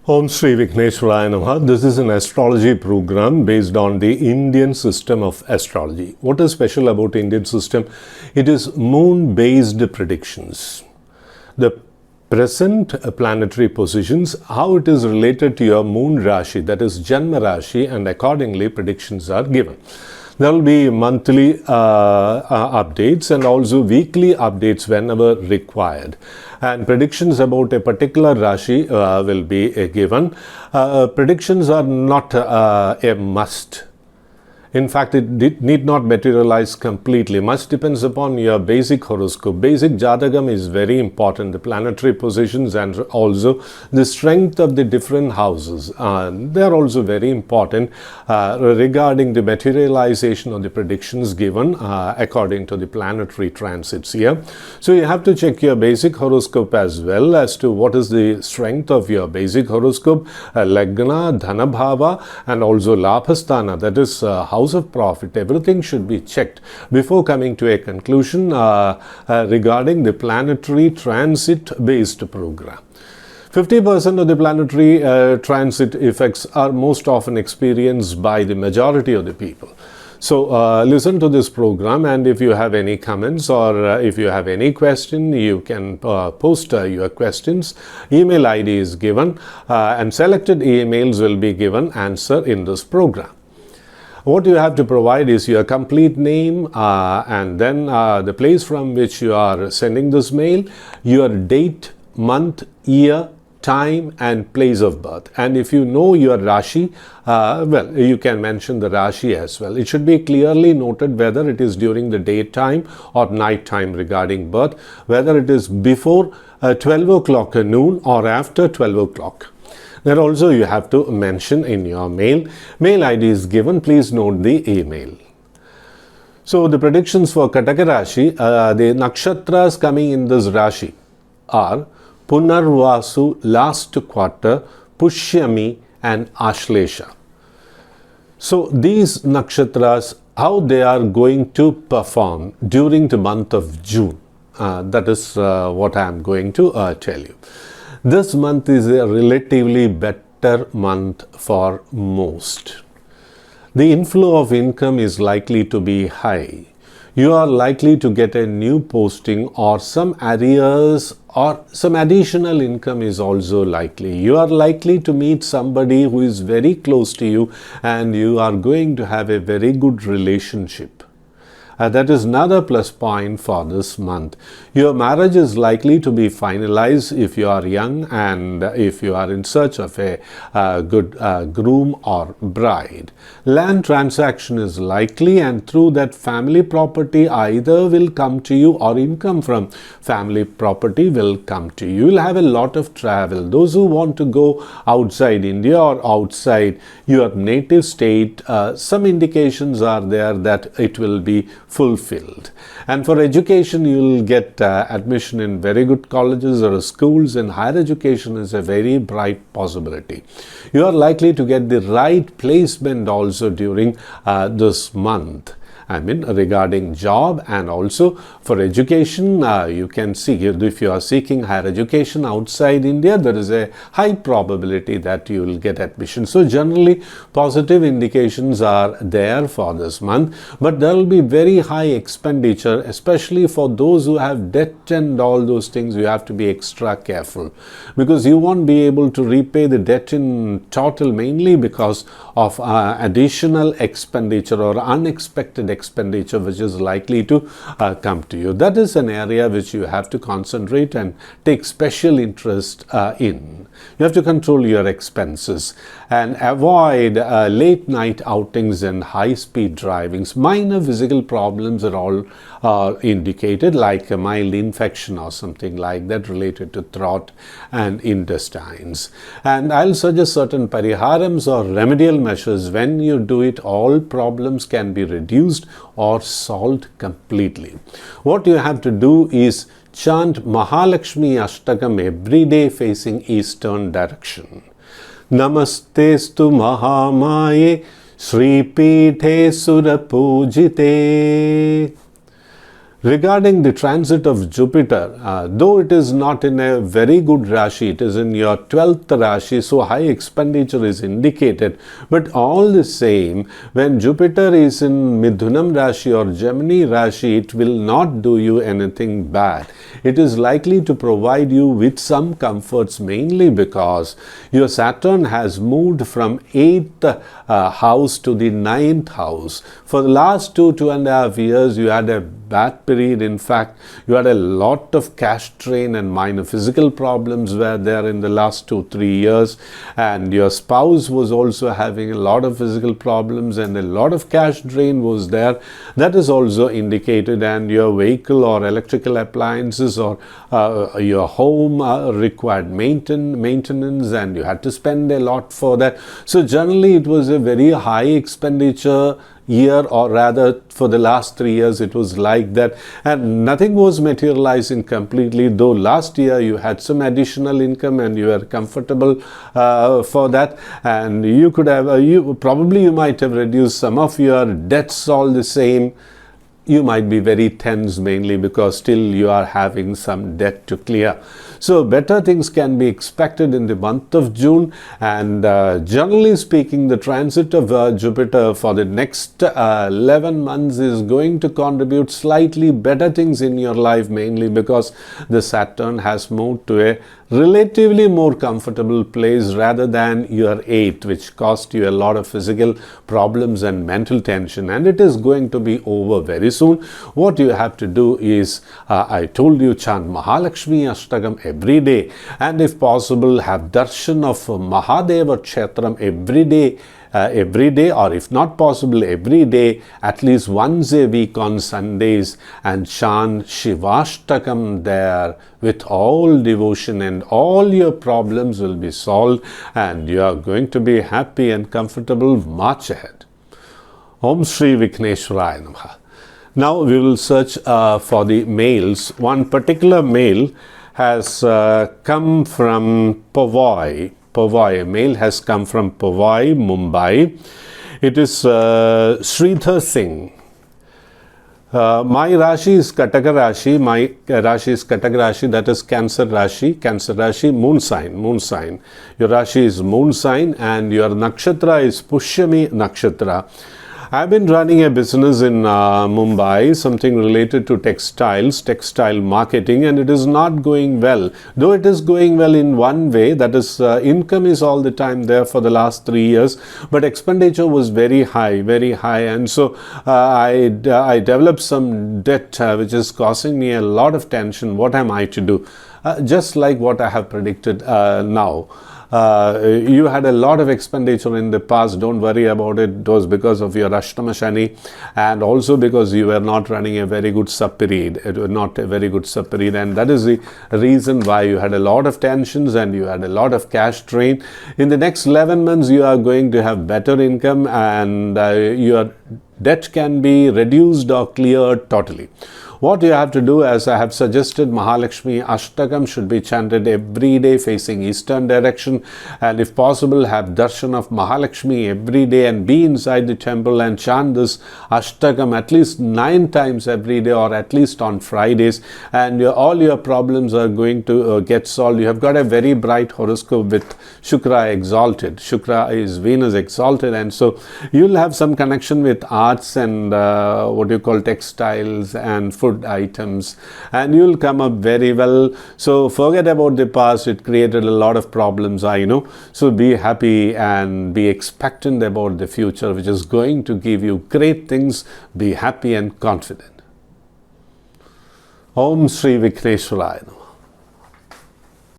Om Shri Vigneshwaraya Namaha. This is an astrology program based on the Indian system of astrology. What is special about Indian system? It is moon-based predictions. The present planetary positions, how it is related to your moon Rashi, that is Janma Rashi, and accordingly predictions are given. There will be monthly updates and also weekly updates whenever required. And predictions about a particular Rashi will be given. Predictions are not a must. In fact, it need not materialize completely. Much depends upon your basic horoscope. Basic Jatagam is very important. The planetary positions and also the strength of the different houses. They are also very important regarding the materialization of the predictions given according to the planetary transits here. So you have to check your basic horoscope as well as to what is the strength of your basic horoscope, Lagna, Dhanabhava, and also Labhasthana, that is house of profit. Everything should be checked before coming to a conclusion regarding the planetary transit based program. 50% of the planetary transit effects are most often experienced by the majority of the people. So listen to this program, and if you have any comments or if you have any question, you can post your questions. Email ID is given and selected emails will be given answer in this program. What you have to provide is your complete name and then the place from which you are sending this mail, your date, month, year, time and place of birth. And if you know your Rashi, well, you can mention the Rashi as well. It should be clearly noted whether it is during the daytime or night time regarding birth, whether it is before 12 o'clock noon or after 12 o'clock. Then also you have to mention in your mail. Mail ID is given. Please note the email. So the predictions for Kataka Rashi, the nakshatras coming in this Rashi are Punarvasu, last quarter, Pushyami and Aslesha. So these nakshatras, how they are going to perform during the month of June, that is what I am going to tell you. This month is a relatively better month for most. The inflow of income is likely to be high. You are likely to get a new posting or some arrears or some additional income is also likely. You are likely to meet somebody who is very close to you and you are going to have a very good relationship. That is another plus point for this month. Your marriage is likely to be finalized if you are young and if you are in search of a good groom or bride. Land transaction is likely, and through that family property either will come to you or income from family property will come to you. You will have a lot of travel. Those who want to go outside India or outside your native state, some indications are there that it will be fulfilled. And for education, you will get admission in very good colleges or schools, and higher education is a very bright possibility. You are likely to get the right placement also during this month. I mean, regarding job and also for education, you can see if you are seeking higher education outside India, there is a high probability that you will get admission. So generally, positive indications are there for this month, but there will be very high expenditure, especially for those who have debt and all those things. You have to be extra careful because you won't be able to repay the debt in total, mainly because of additional expenditure or unexpected expenditure which is likely to come to you. That is an area which you have to concentrate and take special interest in. You have to control your expenses and avoid late night outings and high speed drivings. Minor physical problems are all indicated, like a mild infection or something like that related to throat and intestines. And I'll suggest certain pariharams or remedial measures. When you do it, all problems can be reduced or solved completely. What you have to do is chant Mahalakshmi Ashtakam every day facing eastern direction. Namastestu Mahamaye Sri Pithe Sura Pujite Regarding the transit of Jupiter, though it is not in a very good Rashi, it is in your 12th Rashi, so high expenditure is indicated. But all the same, when Jupiter is in Midhunam Rasi or Gemini Rasi, it will not do you anything bad. It is likely to provide you with some comforts, mainly because your Saturn has moved from 8th house to the 9th house. For the last 2.5 years, you had a bad period. In fact, you had a lot of cash drain and minor physical problems were there in the last 2-3 years, and your spouse was also having a lot of physical problems and a lot of cash drain was there. That is also indicated, and your vehicle or electrical appliances or your home required maintenance, and you had to spend a lot for that. So generally it was a very high expenditure year, or rather for the last 3 years it was like that, and nothing was materializing completely, though last year you had some additional income and you were comfortable for that, and you could have you might have reduced some of your debts. All the same, you might be very tense, mainly because still you are having some debt to clear. So better things can be expected in the month of June, and generally speaking, the transit of Jupiter for the next 11 months is going to contribute slightly better things in your life, mainly because the Saturn has moved to a relatively more comfortable place rather than your 8th, which caused you a lot of physical problems and mental tension, and it is going to be over very soon. What you have to do is, I told you, chant Mahalakshmi Ashtakam every day, and if possible have darshan of Mahadeva Kshetram every day, or if not possible every day, at least once a week on Sundays, and chant Shivashtakam there with all devotion, and all your problems will be solved and you are going to be happy and comfortable. March ahead. Om Shri Vikneshwaraya Namaha. Now we will search for the males. One particular male has come from Powai. A male has come from Powai, Mumbai. It is Sridhar Singh. My Rashi is Kataka Rashi. My Rashi is Kataka Rashi, that is Cancer Rashi, moon sign. Your Rashi is moon sign, and your Nakshatra is Pushyami Nakshatra. I've been running a business in Mumbai, something related to textile marketing, and it is not going well. Though it is going well in one way, that is income is all the time there for the last 3 years, but expenditure was very high, and so I developed some debt which is causing me a lot of tension. What am I to do? Just like what I have predicted now. You had a lot of expenditure in the past. Don't worry about it. It was because of your Ashtama Shani, and also because you were not running a very good sub-period. It was not a very good sub-period, and that is the reason why you had a lot of tensions and you had a lot of cash drain. In the next 11 months, you are going to have better income, and your debt can be reduced or cleared totally. What you have to do, as I have suggested, Mahalakshmi Ashtakam should be chanted every day facing eastern direction, and if possible have darshan of Mahalakshmi every day and be inside the temple and chant this Ashtakam at least 9 times every day, or at least on Fridays, and all your problems are going to get solved. You have got a very bright horoscope with Shukra exalted. Shukra is Venus exalted, and so you'll have some connection with arts and what you call textiles and food items, and you'll come up very well. So forget about the past. It created a lot of problems, I know. So be happy and be expectant about the future, which is going to give you great things. Be happy and confident. Om Shri Vikneshwaraya Namaha.